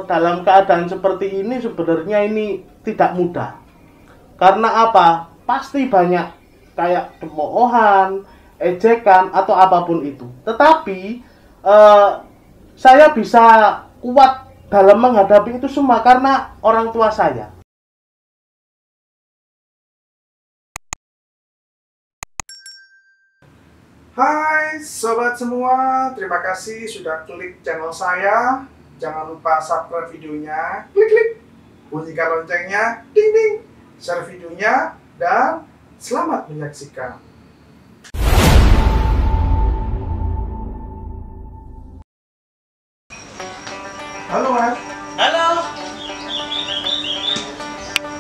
Dalam keadaan seperti ini sebenarnya ini tidak mudah. Karena apa? Pasti banyak kayak cemoohan, ejekan atau apapun itu. Tetapi saya bisa kuat dalam menghadapi itu semua karena orang tua saya. Hai sobat semua, terima kasih sudah klik channel saya. Jangan lupa subscribe videonya, klik bunyikan loncengnya, ding ding, share videonya, dan selamat menyaksikan. Halo Mas. Halo.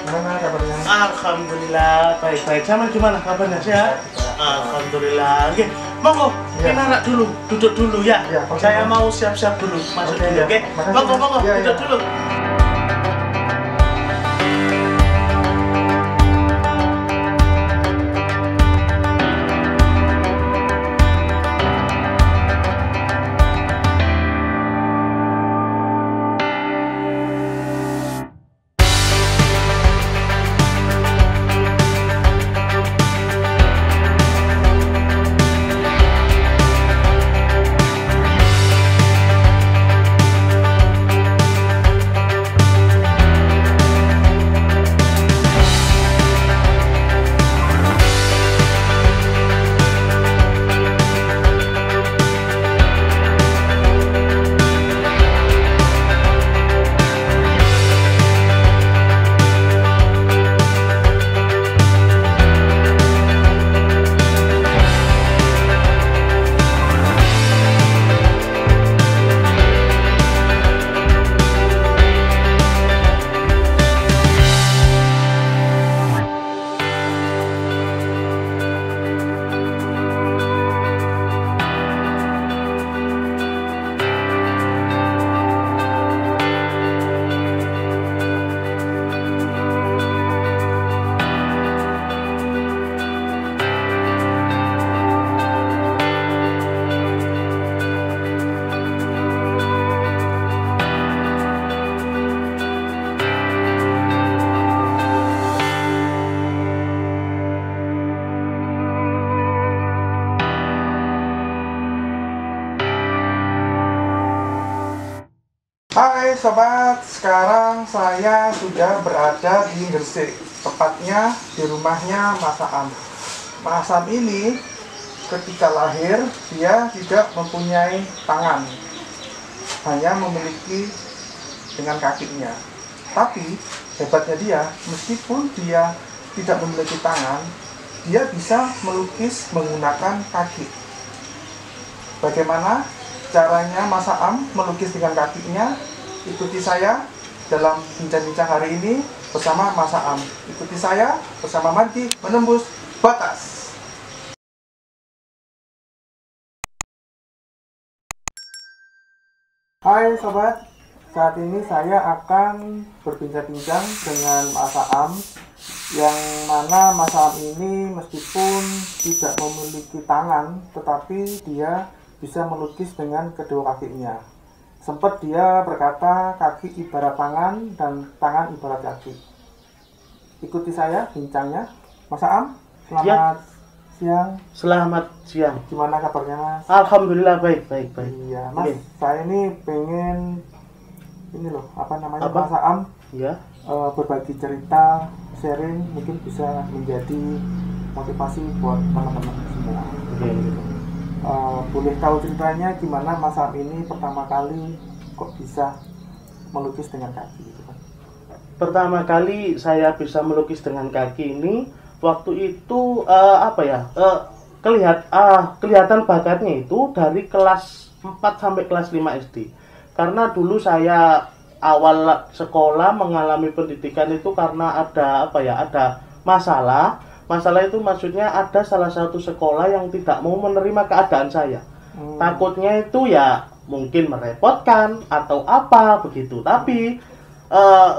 Gimana kabarnya? Alhamdulillah baik-baik. Sama gimana kabarnya sehat? Alhamdulillah. Oke, monggo kita dulu, duduk dulu ya. Saya mau siap-siap dulu masuk dulu. Oke. Monggo duduk dulu. Hai sobat, sekarang saya sudah berada di Gresik, tepatnya di rumahnya Mas Am. Mas Am ini ketika lahir dia tidak mempunyai tangan, hanya memiliki dengan kakinya. Tapi hebatnya dia, meskipun dia tidak memiliki tangan, dia bisa melukis menggunakan kaki. Bagaimana caranya Mas Am melukis dengan kakinya? Ikuti saya dalam bincang-bincang hari ini bersama Mas Am. Ikuti saya bersama Margi menembus batas. Hai sobat, saat ini saya akan berbincang-bincang dengan Mas Am, yang mana Mas Am ini meskipun tidak memiliki tangan, tetapi dia bisa melukis dengan kedua kakinya. Sempat dia berkata kaki ibarat tangan dan tangan ibarat kaki. Ikuti saya bincangnya. Mas Am, selamat siang. Selamat siang. Gimana kabarnya Mas? Alhamdulillah baik. Iya Mas, saya ini pengen ini loh, Mas Am Ya. Berbagi cerita, sharing, mungkin bisa menjadi motivasi buat teman-teman semua. Boleh tahu ceritanya gimana Mas Am ini pertama kali kok bisa melukis dengan kaki gitu kan? Pertama kali saya bisa melukis dengan kaki ini waktu itu kelihatan bakatnya itu dari kelas 4 sampai kelas 5 SD. Karena dulu saya awal sekolah mengalami pendidikan itu karena ada masalah. Masalah itu maksudnya ada salah satu sekolah yang tidak mau menerima keadaan saya. Takutnya itu ya mungkin merepotkan atau apa begitu. Tapi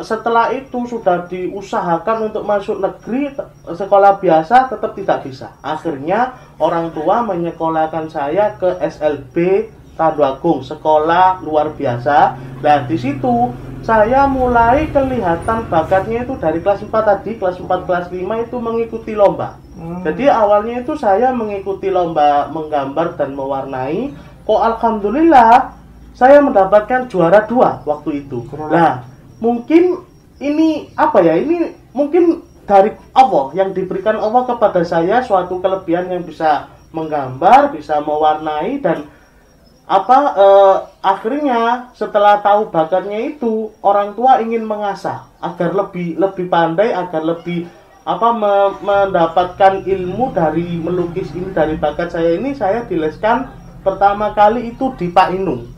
setelah itu sudah diusahakan untuk masuk negeri, sekolah biasa tetap tidak bisa. Akhirnya orang tua menyekolahkan saya ke SLB Randu Agung, sekolah luar biasa. Nah, di situ saya mulai kelihatan bakatnya itu dari kelas 4 tadi, kelas 4, kelas 5 itu mengikuti lomba. Jadi awalnya itu saya mengikuti lomba menggambar dan mewarnai. Kok alhamdulillah saya mendapatkan juara 2 waktu itu. Nah, mungkin ini apa ya? Ini mungkin dari Allah yang diberikan Allah kepada saya suatu kelebihan yang bisa menggambar, bisa mewarnai dan akhirnya setelah tahu bakatnya itu orang tua ingin mengasah agar lebih pandai, agar lebih mendapatkan ilmu dari melukis ini, dari bakat saya ini. Saya dileskan pertama kali itu di Pak Inung.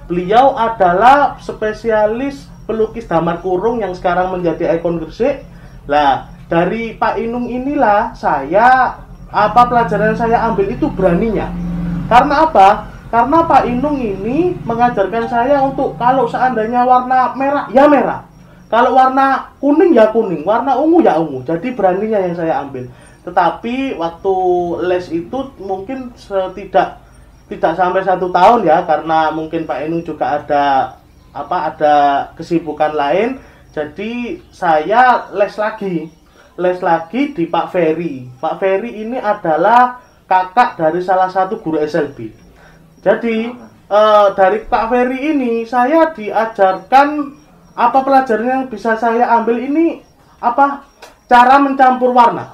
Beliau adalah spesialis pelukis damar kurung yang sekarang menjadi ikon Gresik. Lah, dari Pak Inung inilah saya pelajaran yang saya ambil itu beraninya. Karena apa? Karena Pak Inung ini mengajarkan saya untuk kalau seandainya warna merah, ya merah. Kalau warna kuning, ya kuning. Warna ungu, ya ungu. Jadi beraninya yang saya ambil. Tetapi waktu les itu mungkin tidak sampai 1 tahun ya. Karena mungkin Pak Inung juga ada kesibukan lain. Jadi saya les lagi di Pak Ferry. Pak Ferry ini adalah kakak dari salah satu guru SLB. Jadi dari Pak Ferry ini saya diajarkan pelajaran yang bisa saya ambil ini cara mencampur warna.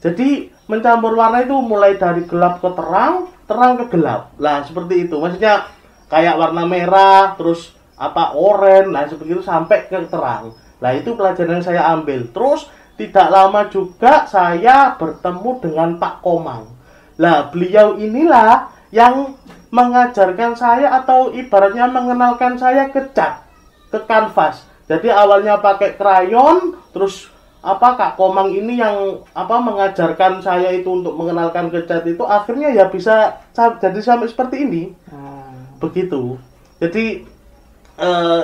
Jadi mencampur warna itu mulai dari gelap ke terang, terang ke gelap. Lah seperti itu. Maksudnya kayak warna merah, terus oranye, nah seperti itu sampai ke terang. Nah itu pelajaran yang saya ambil. Terus tidak lama juga saya bertemu dengan Pak Komang. Lah beliau inilah yang mengajarkan saya atau ibaratnya mengenalkan saya ke cat, ke kanvas. Jadi awalnya pakai krayon, terus Kak Komang ini yang mengajarkan saya itu untuk mengenalkan ke cat itu, akhirnya ya bisa jadi sampai seperti ini. Begitu. Jadi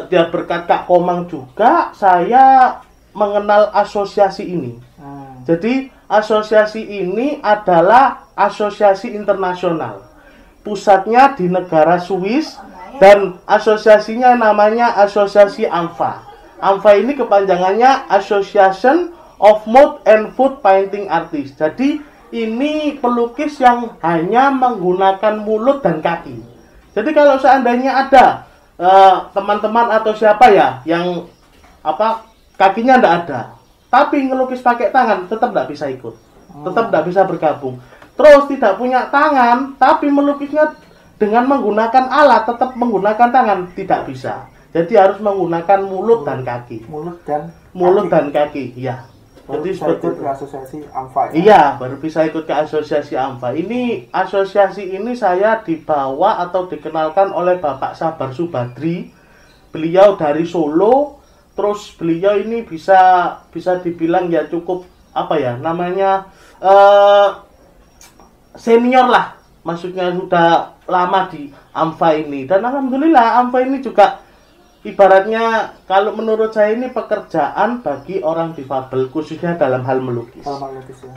dia berkat Kak Komang juga saya mengenal asosiasi ini. Jadi asosiasi ini adalah asosiasi internasional. Pusatnya di negara Swiss dan asosiasinya namanya Asosiasi AMFA. AMFA ini kepanjangannya Association of Mouth and Foot Painting Artists. Jadi ini pelukis yang hanya menggunakan mulut dan kaki. Jadi kalau seandainya ada teman-teman atau siapa ya yang kakinya tidak ada, tapi ngelukis pakai tangan, tetap tidak bisa ikut, tetap tidak bisa bergabung. Terus tidak punya tangan, tapi melukisnya dengan menggunakan alat, tetap menggunakan tangan, tidak bisa. Jadi harus menggunakan mulut dan kaki. Mulut dan kaki, iya. Jadi seperti ke asosiasi AMFA. Ya? Iya, baru bisa ikut ke asosiasi AMFA. Ini asosiasi ini saya dibawa atau dikenalkan oleh Bapak Sabar Subadri. Beliau dari Solo. Terus beliau ini bisa dibilang ya cukup senior lah, maksudnya sudah lama di AMFA ini. Dan alhamdulillah AMFA ini juga ibaratnya kalau menurut saya ini pekerjaan bagi orang difabel, khususnya dalam hal melukis. Ya?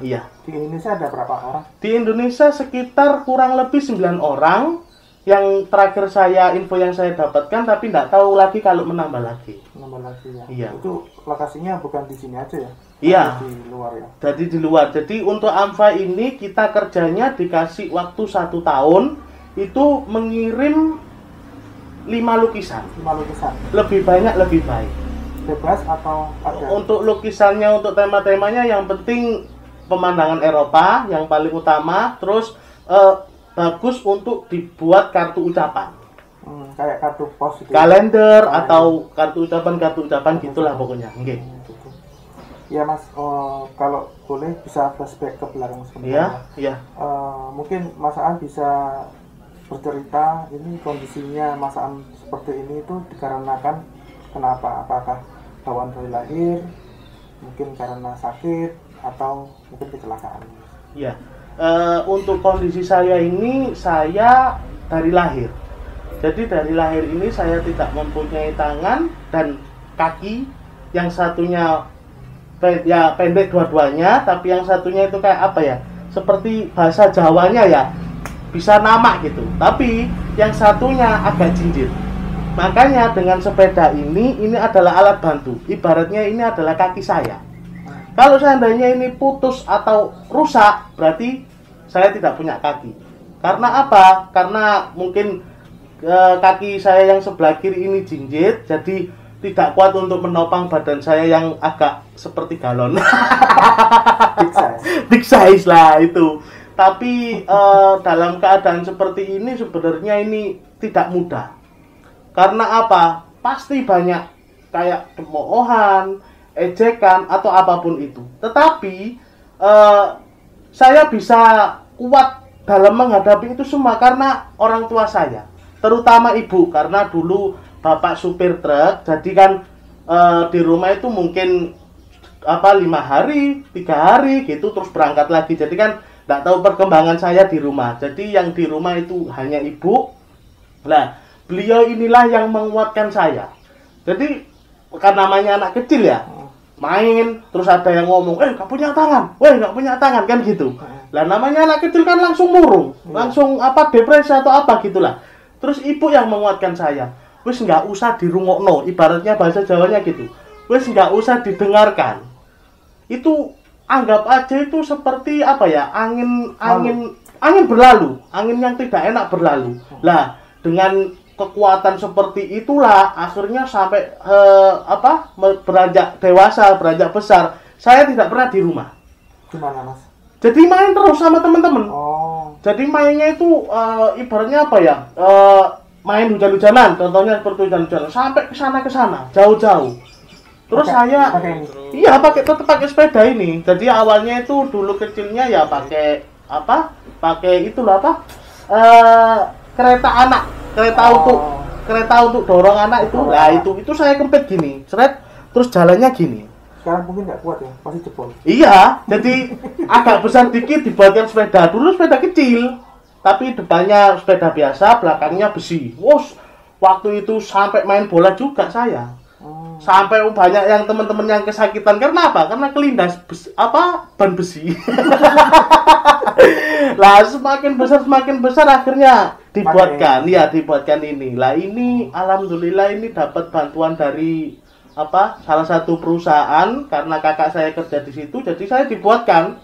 Iya. Di Indonesia ada berapa orang? Di Indonesia sekitar kurang lebih 9 orang. Yang terakhir info yang saya dapatkan, tapi tidak tahu lagi kalau menambah lagi ya. Iya. Itu lokasinya bukan di sini aja ya? Iya. Di luar ya. Jadi di luar. Jadi untuk AMFA ini kita kerjanya dikasih waktu 1 tahun itu mengirim 5 lukisan. Lebih banyak lebih baik. Bebas atau ada? Untuk lukisannya, untuk tema-temanya yang penting pemandangan Eropa yang paling utama. Terus bagus untuk dibuat kartu ucapan. Kayak kartu pos gitu. Kalender atau kartu ucapan gitulah pokoknya. Nggih. Ya Mas, kalau boleh bisa flashback ke belakang sebentar. Iya. Mungkin Mas Aan bisa bercerita ini kondisinya Mas Aan seperti ini itu dikarenakan kenapa? Apakah bawaan dari lahir, mungkin karena sakit atau mungkin kecelakaan? Iya. Untuk kondisi saya ini, saya dari lahir. Jadi dari lahir ini saya tidak mempunyai tangan dan kaki. Yang satunya pendek dua-duanya, tapi yang satunya itu kayak seperti bahasa Jawanya ya, bisa nama gitu. Tapi yang satunya agak jinjit. Makanya dengan sepeda ini adalah alat bantu. Ibaratnya ini adalah kaki saya. Kalau seandainya ini putus atau rusak, berarti saya tidak punya kaki. Karena apa? Karena mungkin kaki saya yang sebelah kiri ini jinjit, jadi tidak kuat untuk menopang badan saya yang agak seperti galon. Big size lah itu. Tapi dalam keadaan seperti ini sebenarnya ini tidak mudah. Karena apa? Pasti banyak kayak cemoohan, ejekan atau apapun itu. Tetapi saya bisa kuat dalam menghadapi itu semua karena orang tua saya, terutama ibu, karena dulu bapak supir truk, jadi kan di rumah itu mungkin 5 hari, 3 hari gitu terus berangkat lagi. Jadi kan tidak tahu perkembangan saya di rumah. Jadi yang di rumah itu hanya ibu. Nah, beliau inilah yang menguatkan saya. Jadi kan namanya anak kecil ya, main terus ada yang ngomong, gak punya tangan, gak punya tangan, kan gitu. Lah namanya anak kecil kan langsung murung, langsung depresi atau apa gitulah. Terus ibu yang menguatkan saya, wis nggak usah dirungokno, ibaratnya bahasa Jawanya gitu, wis nggak usah didengarkan. Itu anggap aja itu seperti angin berlalu, angin yang tidak enak berlalu. Lah dengan kekuatan seperti itulah akhirnya sampai beranjak dewasa, beranjak besar, saya tidak pernah di rumah. Gimana, Mas? Jadi main terus sama teman-teman. Jadi mainnya itu ibaratnya main hujan-hujanan, contohnya seperti hujan-hujanan, sampai ke sana jauh-jauh. Terus tetap pakai sepeda ini. Jadi awalnya itu dulu kecilnya ya pakai kereta anak, kereta untuk dorong anak itu. Nah, itu saya kempit gini, seret, terus jalannya gini. Sekarang mungkin nggak kuat ya, pasti jebol. Iya, jadi agak besar dikit dibuatkan sepeda. Dulu sepeda kecil, tapi depannya sepeda biasa, belakangnya besi. Waktu itu sampai main bola juga saya. Sampai banyak yang teman-teman yang kesakitan. Karena apa? Karena kelindas ban besi. Lah semakin besar akhirnya dibuatkan ini. Lah ini alhamdulillah ini dapat bantuan dari salah satu perusahaan, karena kakak saya kerja di situ, jadi saya dibuatkan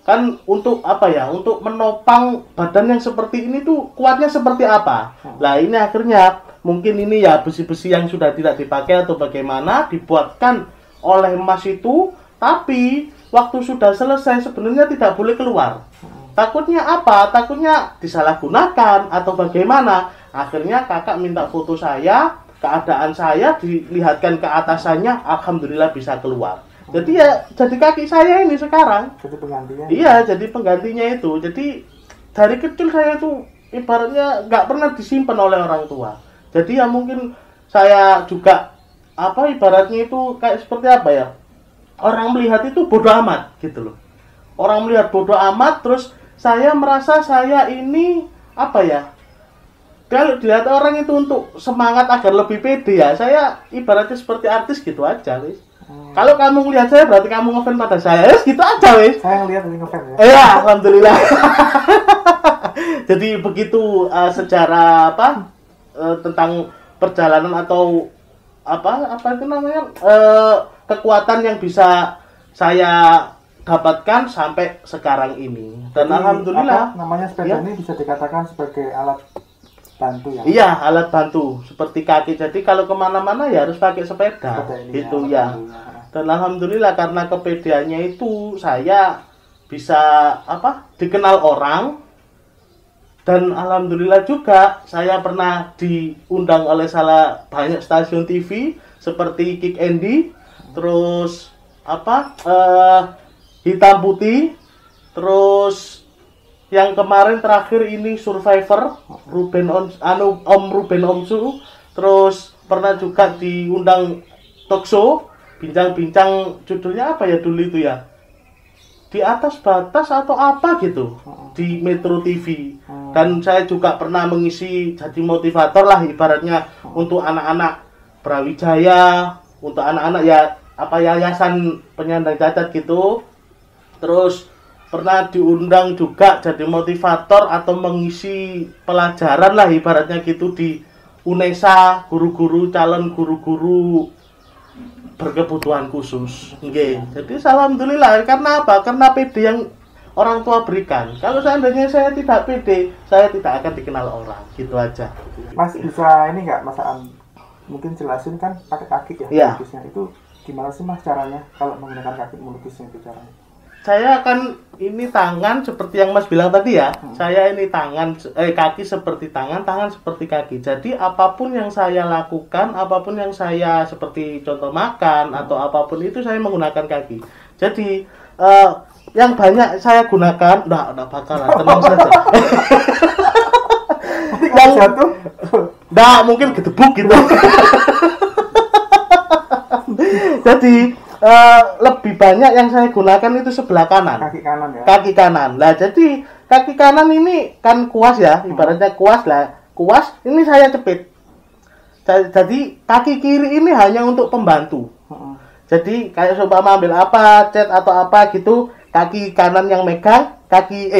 kan untuk untuk menopang badan yang seperti ini tuh kuatnya seperti apa. Lah ini akhirnya mungkin ini ya besi-besi yang sudah tidak dipakai atau bagaimana dibuatkan oleh Mas itu, tapi waktu sudah selesai sebenarnya tidak boleh keluar. Takutnya apa? Takutnya disalahgunakan atau bagaimana. Akhirnya kakak minta foto saya, keadaan saya dilihatkan ke atasannya, alhamdulillah bisa keluar. Jadi ya jadi kaki saya ini sekarang. Jadi penggantinya. Iya, jadi penggantinya itu. Jadi dari kecil saya itu ibaratnya nggak pernah disimpan oleh orang tua. Jadi ya mungkin saya juga ibaratnya itu kayak seperti orang melihat itu bodoh amat gitu loh. Orang melihat bodoh amat, terus saya merasa saya ini kalau dilihat orang itu untuk semangat agar lebih pede ya, saya ibaratnya seperti artis gitu aja, wis. Kalau kamu ngelihat saya berarti kamu ngefans pada saya, wis gitu aja, wis. Saya ngelihat ini ngefans ya. Iya, alhamdulillah. Jadi begitu secara tentang perjalanan atau itu namanya kekuatan yang bisa saya dapatkan sampai sekarang ini. Dan jadi, alhamdulillah namanya sepeda ini bisa dikatakan sebagai alat bantu ya? Iya, alat bantu seperti kaki. Jadi kalau kemana-mana ya harus pakai sepeda itu ya. Dan alhamdulillah karena kepedeannya itu saya bisa dikenal orang. Dan alhamdulillah juga saya pernah diundang oleh banyak stasiun TV seperti Kick Andy, terus Hitam Putih, terus yang kemarin terakhir ini Survivor, Om Ruben Omsu, terus pernah juga diundang talk show, bincang-bincang, judulnya apa ya dulu itu ya? Di atas batas atau apa gitu, di Metro TV. Dan saya juga pernah mengisi jadi motivator lah ibaratnya untuk anak-anak Brawijaya, untuk anak-anak yayasan penyandang cacat gitu. Terus pernah diundang juga jadi motivator atau mengisi pelajaran lah ibaratnya gitu di UNESA, guru-guru calon guru-guru berkebutuhan khusus. Nggih. Jadi alhamdulillah, karena apa? Karena PD yang orang tua berikan. Kalau seandainya saya tidak PD, saya tidak akan dikenal orang. Gitu aja. Mas bisa ini nggak, Mas Aan? Mungkin jelasin kan pakai kaki ya, Iya. melukisnya. Itu gimana sih Mas caranya kalau menggunakan kaki melukisnya itu caranya? Saya akan ini tangan seperti yang Mas bilang tadi ya. Saya ini kaki seperti tangan, tangan seperti kaki. Jadi apapun yang saya lakukan, apapun yang saya seperti contoh makan atau apapun itu saya menggunakan kaki. Jadi yang banyak saya gunakan, enggak bakalan, tenang saja. Yang satu, Enggak, mungkin gedebuk gitu. Jadi lebih banyak yang saya gunakan itu sebelah kanan. kaki kanan ya. Kaki kanan. Lah jadi kaki kanan ini kan kuas ya, ibaratnya kuas lah. Kuas ini saya cepit. Jadi kaki kiri ini hanya untuk pembantu. Jadi kayak seumpama ambil apa, cat atau apa gitu, kaki kanan yang megang, kaki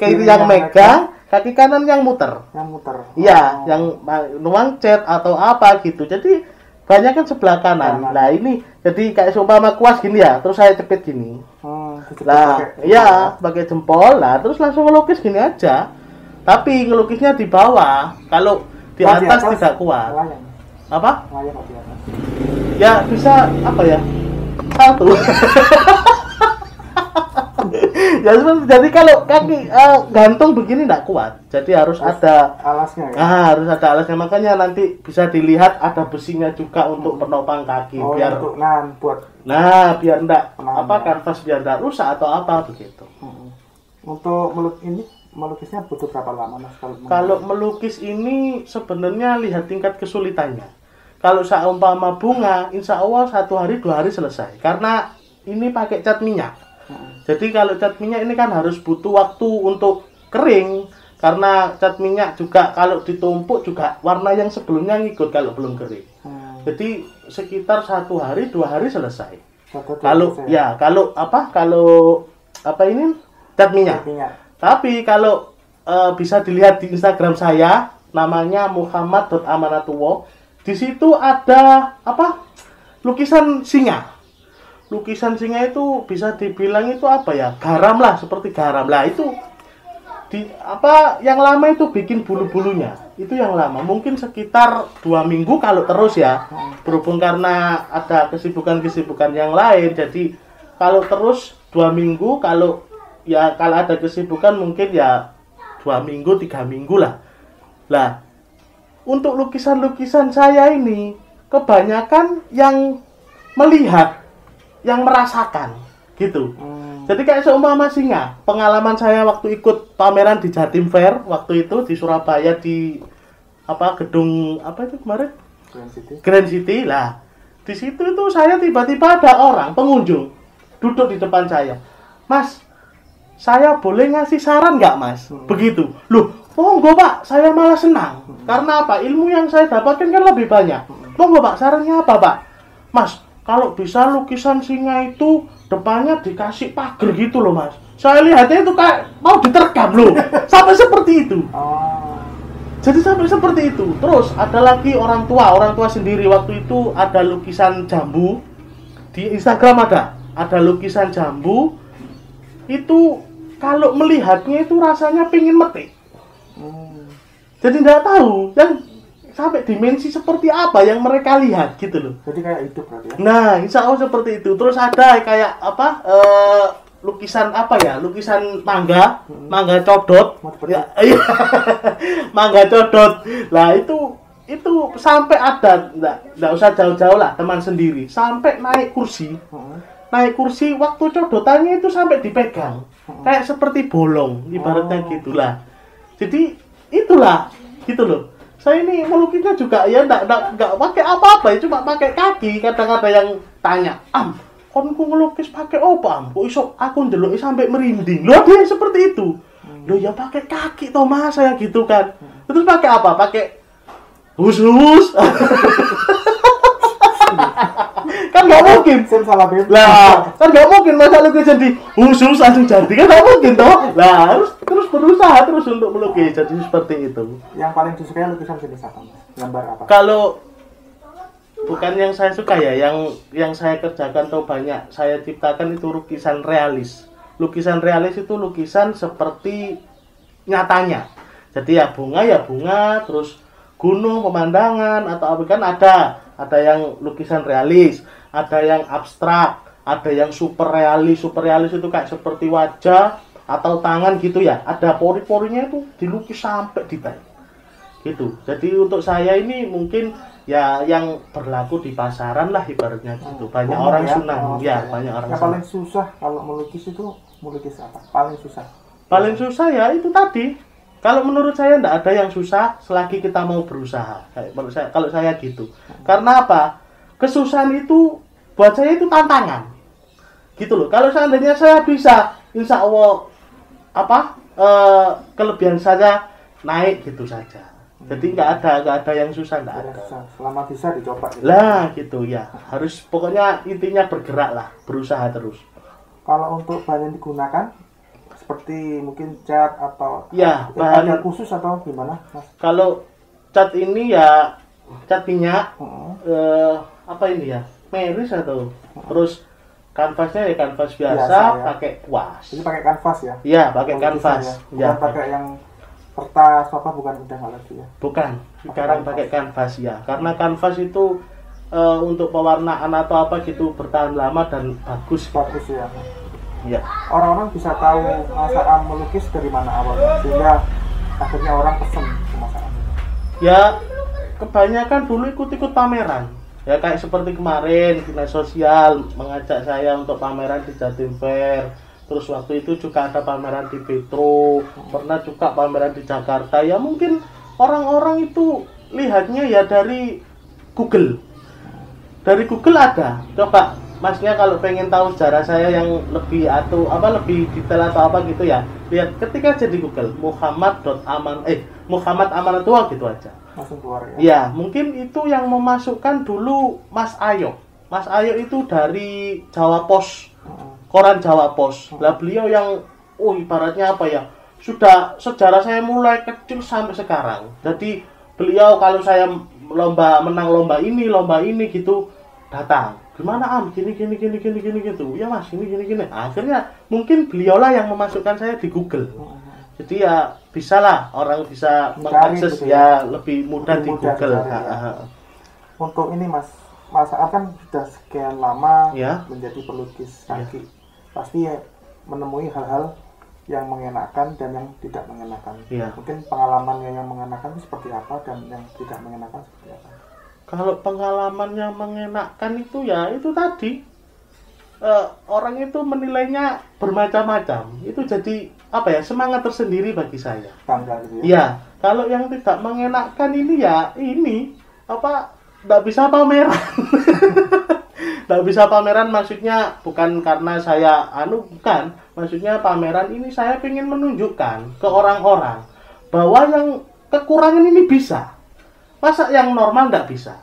kiri yang megang, kaki kanan yang muter. Yang muter. Iya, yang nuang cat atau apa gitu. Jadi banyak kan sebelah kanan. Nah ini jadi kayak seumpama kuas gini ya, terus saya cepit gini. Lah, iya pakai jempol lah, terus langsung ngelukis gini aja. Tapi ngelukisnya di bawah, kalau di atas tidak kuat. Layang. Apa? Layang di atas. Ya bisa apa ya? Satu. Ya jadi kalau kaki gantung begini tidak kuat. Jadi harus ada alasnya ya. harus ada alasnya, makanya nanti bisa dilihat ada besinya juga untuk penopang kaki biar untuk buat biar enggak Penanda. kanvas biar enggak rusak atau apa begitu. Untuk melukisnya butuh berapa lama Mas Kalau melukis ini sebenarnya lihat tingkat kesulitannya. Kalau seumpama bunga, insya Allah 1 hari 2 hari selesai. Karena ini pakai cat minyak. Jadi kalau cat minyak ini kan harus butuh waktu untuk kering. Karena cat minyak juga kalau ditumpuk juga warna yang sebelumnya ngikut kalau belum kering. Jadi sekitar 1 hari 2 hari selesai. Kalau ini cat minyak. Tapi kalau bisa dilihat di Instagram saya, namanya muhammad.amanatullah. Di situ ada lukisan singa. Lukisan singa itu bisa dibilang itu garam lah, seperti garam lah. Itu yang lama itu bikin bulu-bulunya. Itu yang lama, mungkin sekitar 2 minggu kalau terus ya. Berhubung karena ada kesibukan-kesibukan yang lain, jadi kalau terus 2 minggu, kalau ada kesibukan mungkin ya 2 minggu, 3 minggu lah. Lah, untuk lukisan-lukisan saya ini kebanyakan yang melihat, yang merasakan gitu. Jadi kayak seumpama singa, pengalaman saya waktu ikut pameran di Jatim Fair waktu itu di Surabaya di gedung itu kemarin? Grand City lah. Di situ itu saya tiba-tiba ada orang pengunjung duduk di depan saya. Mas, saya boleh ngasih saran nggak Mas? Begitu. Loh, monggo Pak, saya malah senang. Karena apa? Ilmu yang saya dapatkan kan lebih banyak. Monggo Pak, sarannya apa Pak? Mas, kalau bisa lukisan singa itu depannya dikasih pagar gitu loh Mas. Saya lihatnya itu kayak mau diterkam loh. Sampai seperti itu. Jadi sampai seperti itu. Terus ada lagi orang tua sendiri waktu itu ada lukisan jambu. Di Instagram ada lukisan jambu. Itu kalau melihatnya itu rasanya pingin metik. Jadi nggak tahu dan sampai dimensi seperti apa yang mereka lihat gitu loh. Jadi kayak hidup berarti ya. Nah, insya Allah seperti itu. Terus ada kayak lukisan lukisan mangga codot. Ya, mangga codot. Lah itu sampai ada, nggak usah jauh-jauh lah, teman sendiri sampai naik kursi. Naik kursi waktu codotannya itu sampai dipegang. Kayak seperti bolong ibaratnya gitulah. Jadi itulah gitu loh. Saya ini melukisnya juga ya enggak pakai apa-apa ya, cuma pakai kaki. Kadang-kadang yang tanya, kon ku ngelukis pakai apa kok iso aku ndeloki sampai merinding. Loh dia seperti itu. Loh ya pakai kaki toh Mas, saya gitu kan. Terus pakai apa? Pakai hus-hus. Kan nggak mungkin. Sim salah beb. Lah, kan nggak mungkin masa lukis jadi khusus langsung jadi, kan nggak mungkin toh. Lah harus terus berusaha terus untuk melukis jadi seperti itu. Yang paling disukai lukisan jenis apa, Mas? Gambar apa? Kalau bukan yang saya suka ya, yang saya kerjakan atau banyak saya ciptakan itu lukisan realis. Lukisan realis itu lukisan seperti nyatanya. Jadi ya bunga, terus gunung, pemandangan atau apa, kan ada yang lukisan realis, ada yang abstrak, ada yang super realis. Super realis itu kayak seperti wajah atau tangan gitu ya. Ada pori-porinya itu dilukis sampai detail. Gitu. Jadi untuk saya ini mungkin ya yang berlaku di pasaran lah ibaratnya gitu. Banyak orang ya, senang. Ya, banyak orang yang senang. paling susah kalau melukis itu melukis apa? Paling susah. Paling susah ya itu tadi. Kalau menurut saya tidak ada yang susah selagi kita mau berusaha. Kalau saya gitu. Karena apa? Kesusahan itu buat saya itu tantangan. Gitu loh. Kalau seandainya saya bisa, insya Allah kelebihan saya naik gitu saja. Jadi nggak ada yang susah, nggak ada. Selama bisa dicoba. Gitu. Lah gitu ya. Harus pokoknya intinya bergerak lah, berusaha terus. Kalau untuk bahan yang digunakan seperti mungkin cat atau ya bahan khusus atau gimana, Mas? Kalau cat ini ya cat minyak, apa ini ya, meris atau terus kanvasnya ya kanvas biasa ya. Pakai kuas. Jadi pakai kanvas ya? Iya, pakai kanvas. Ya. Bukan pakai yang kertas apa, bukan udah nggak lagi ya? Bukan, sekarang pakai kanvas ya. Karena kanvas itu untuk pewarnaan atau apa gitu bertahan lama dan bagus. Bagus ya. Ya. Orang-orang bisa tahu Mas Aam melukis dari mana awalnya sehingga akhirnya orang pesen ke Mas Aam. Ya kebanyakan dulu ikut-ikut pameran. Ya kayak seperti kemarin dinas sosial mengajak saya untuk pameran di Jatim Fair. Terus waktu itu juga ada pameran di Petro, pernah juga pameran di Jakarta. Ya mungkin orang-orang itu lihatnya ya dari Google. Dari Google ada. Coba Masnya kalau pengen tahu sejarah saya yang lebih lebih detail atau apa gitu ya, lihat ketika jadi Google Muhammad Amanatullah gitu aja. Langsung keluar ya. Ya, mungkin itu yang memasukkan dulu Mas Ayo. Mas Ayo itu dari Jawa Pos. Koran Jawa Pos. Lah beliau yang ibaratnya apa ya? Sudah sejarah saya mulai kecil sampai sekarang. Jadi beliau kalau saya menang lomba ini gitu datang. Gimana Am? Gini gitu. Ya Mas, gini. Akhirnya mungkin beliaulah yang memasukkan saya di Google. Jadi ya bisalah orang bisa mengakses gitu ya lebih mudah di Google. Untuk ini Mas Aam kan sudah sekian lama menjadi pelukis kaki. Pasti ya menemui hal-hal yang mengenakan dan yang tidak mengenakan. Mungkin pengalamannya yang mengenakan seperti apa dan yang tidak mengenakan seperti apa? Kalau pengalaman yang mengenakan itu ya itu tadi orang itu menilainya bermacam-macam. Itu jadi semangat tersendiri bagi saya. Bangga gitu ya. Ya, kalau yang tidak mengenakan ini ya nggak bisa pameran. Nggak bisa pameran maksudnya bukan karena saya bukan. Maksudnya pameran ini saya ingin menunjukkan ke orang-orang bahwa yang kekurangan ini bisa. Masa yang normal nggak bisa?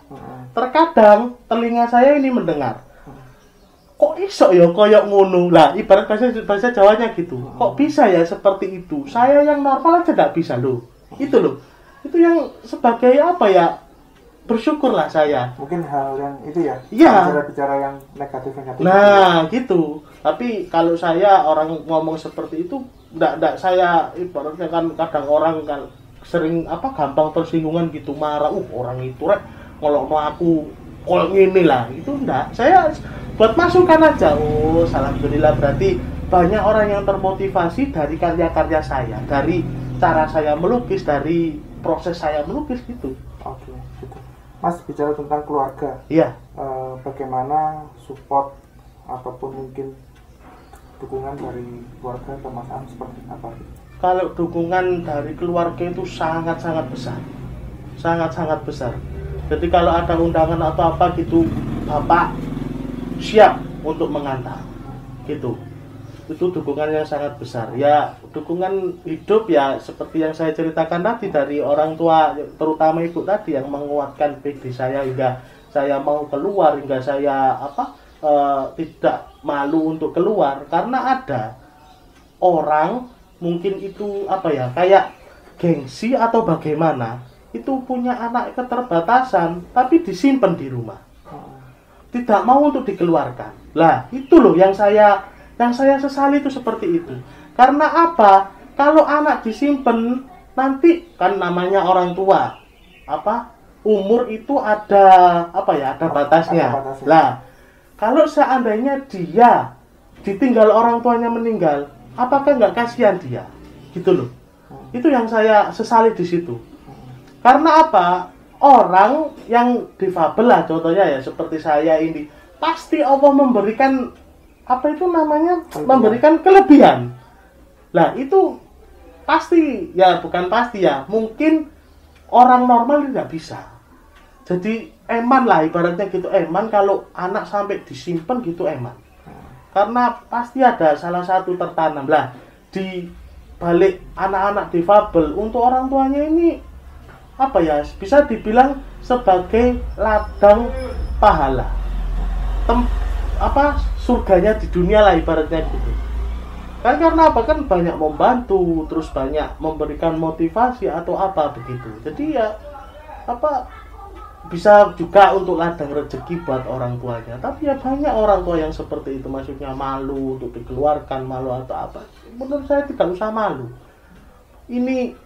Terkadang telinga saya ini mendengar. Kok iso ya koyok ngono? Lah ibarat bahasa Jawanya gitu. Kok bisa ya seperti itu? Saya yang normal aja nggak bisa loh. Itu loh. Itu yang sebagai bersyukurlah saya. Mungkin hal yang itu ya. Iya. Bicara yang negatif. Nah gitu. Tapi kalau saya orang ngomong seperti itu, nggak saya ibaratnya kan kadang orang kan sering gampang tersinggungan gitu, marah orang itu ngolokno aku kok ngene lah, itu enggak, saya buat masukan aja. Alhamdulillah berarti banyak orang yang termotivasi dari karya-karya saya, dari cara saya melukis, dari proses saya melukis gitu. Oke, gitu. Mas bicara tentang keluarga, bagaimana support ataupun mungkin dukungan dari keluarga ke Mas Aam seperti apa? Kalau dukungan dari keluarga itu sangat-sangat besar. Sangat-sangat besar. Jadi kalau ada undangan atau apa gitu, Bapak siap untuk mengantar. Gitu. Itu dukungan yang sangat besar. Ya, dukungan hidup ya seperti yang saya ceritakan tadi dari orang tua, terutama ibu tadi yang menguatkan PD saya hingga saya mau keluar, hingga saya tidak malu untuk keluar, karena ada orang mungkin itu kayak gengsi atau bagaimana, itu punya anak keterbatasan tapi disimpan di rumah, tidak mau untuk dikeluarkan. Lah itu loh yang saya sesali itu seperti itu. Karena apa? Kalau anak disimpan, nanti kan namanya orang tua, umur itu ada ada batasnya. Lah kalau seandainya dia ditinggal orang tuanya meninggal, apakah nggak kasihan dia? Gitu loh. Itu yang saya sesali di situ. Karena apa? Orang yang difabel lah contohnya ya, seperti saya ini, pasti Allah memberikan memberikan kelebihan. Lah itu pasti ya, bukan pasti ya, mungkin orang normal tidak bisa. Jadi eman lah ibaratnya gitu, eman kalau anak sampai disimpan gitu, eman. Karena pasti ada salah satu tertanam lah di balik anak-anak difabel. Untuk orang tuanya ini bisa dibilang sebagai ladang pahala, surganya di dunia lah ibaratnya gitu. Kan karena apa? Kan banyak membantu, terus banyak memberikan motivasi atau begitu. Jadi ya bisa juga untuk ladang rezeki buat orang tuanya. Tapi ya banyak orang tua yang seperti itu, maksudnya malu untuk dikeluarkan, malu atau menurut saya tidak usah malu. Ini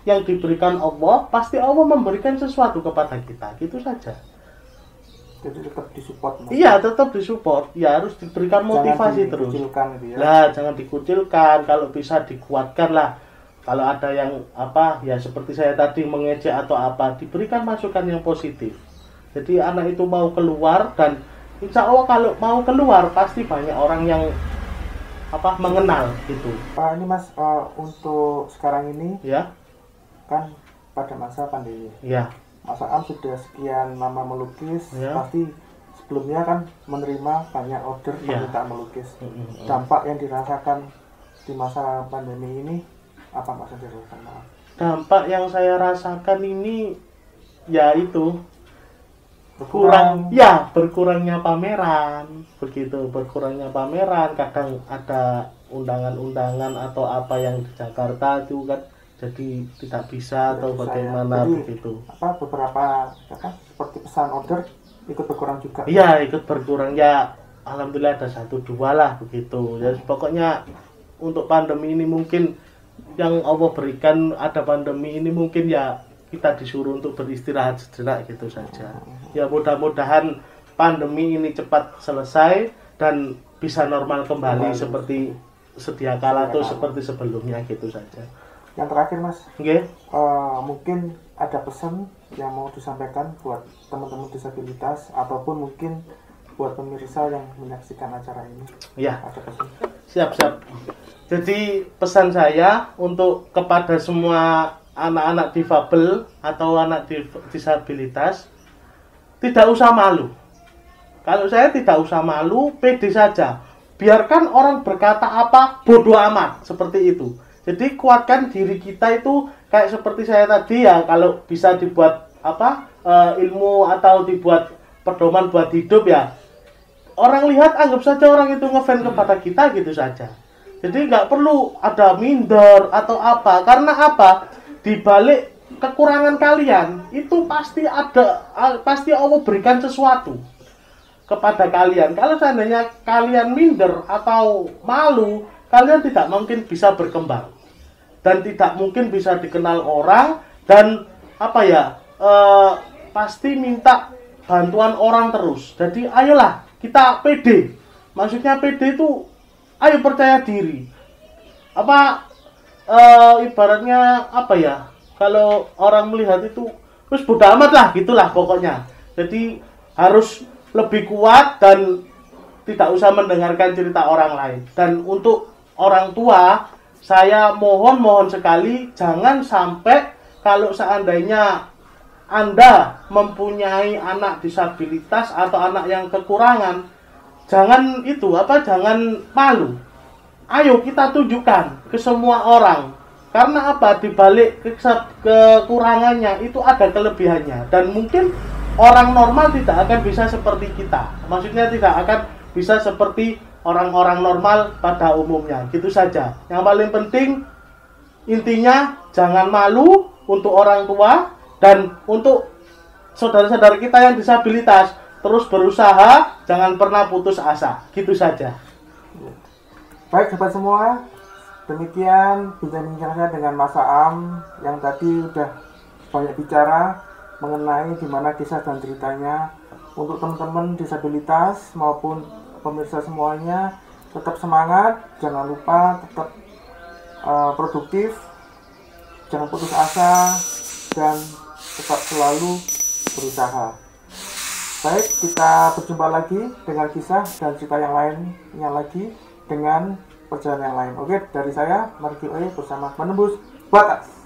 yang diberikan Allah, pasti Allah memberikan sesuatu kepada kita, gitu saja. Jadi tetap disupport. Iya, tetap disupport. Ya harus diberikan motivasi terus. Gitu ya. Lah, jangan dikucilkan. Kalau bisa dikuatkan lah. Kalau ada yang ya seperti saya tadi mengejek atau diberikan masukan yang positif. Jadi anak itu mau keluar, dan insya Allah kalau mau keluar pasti banyak orang yang mengenal gitu. Pak, ini Mas, untuk sekarang ini ya kan pada masa pandemi. Ya. Mas Am sudah sekian lama melukis, ya. Pasti sebelumnya kan menerima banyak order permintaan melukis. Dampak yang dirasakan di masa pandemi ini apa Mas yang dirasakan? Dampak yang saya rasakan ini ya itu berkurangnya pameran, begitu, berkurangnya pameran. Kadang ada undangan-undangan atau yang di Jakarta itu kan jadi tidak bisa atau bagaimana begitu. Beberapa seperti pesan order ikut berkurang juga. Iya, ikut berkurang ya. Alhamdulillah ada 1-2 lah begitu. Ya pokoknya untuk pandemi ini mungkin yang Allah berikan, ada pandemi ini mungkin ya kita disuruh untuk beristirahat sejenak gitu saja. Ya mudah-mudahan pandemi ini cepat selesai dan bisa normal kembali seperti sedia kala atau seperti sebelumnya gitu saja. Yang terakhir Mas, mungkin ada pesan yang mau disampaikan buat teman-teman disabilitas ataupun mungkin buat pemirsa yang menyaksikan acara ini. Ya, ada pesan. Siap. Jadi pesan saya untuk kepada semua anak-anak difabel atau anak disabilitas, tidak usah malu. Kalau saya tidak usah malu, pede saja. Biarkan orang berkata bodoh amat, seperti itu. Jadi kuatkan diri kita itu kayak seperti saya tadi ya, kalau bisa dibuat ilmu atau dibuat pedoman buat hidup ya. Orang lihat anggap saja orang itu ngefans kepada kita gitu saja. Jadi nggak perlu ada minder atau karena di balik kekurangan kalian itu pasti Allah berikan sesuatu kepada kalian. Kalau seandainya kalian minder atau malu, kalian tidak mungkin bisa berkembang dan tidak mungkin bisa dikenal orang, dan pasti minta bantuan orang terus. Jadi ayolah kita pede. Maksudnya pede itu ayo percaya diri. Ibaratnya kalau orang melihat itu terus bodo amat lah, gitulah pokoknya. Jadi harus lebih kuat dan tidak usah mendengarkan cerita orang lain. Dan untuk orang tua, saya mohon sekali jangan sampai kalau seandainya Anda mempunyai anak disabilitas atau anak yang kekurangan, jangan jangan malu. Ayo kita tunjukkan ke semua orang. Karena di balik kekurangannya itu ada kelebihannya, dan mungkin orang normal tidak akan bisa seperti kita. Maksudnya tidak akan bisa seperti orang-orang normal pada umumnya. Gitu saja. Yang paling penting intinya jangan malu untuk orang tua dan untuk saudara-saudara kita yang disabilitas, terus berusaha, jangan pernah putus asa. Gitu saja. Baik sobat semua, demikian bincang-bincang saya dengan Mas Aam yang tadi udah banyak bicara mengenai gimana kisah dan ceritanya. Untuk teman-teman disabilitas maupun pemirsa semuanya, tetap semangat, jangan lupa tetap produktif, jangan putus asa, dan tetap selalu berusaha. Baik, kita berjumpa lagi dengan kisah dan cerita yang lainnya lagi dengan perjalanan yang lain. Oke, dari saya Marky Oe bersama Menembus Batas.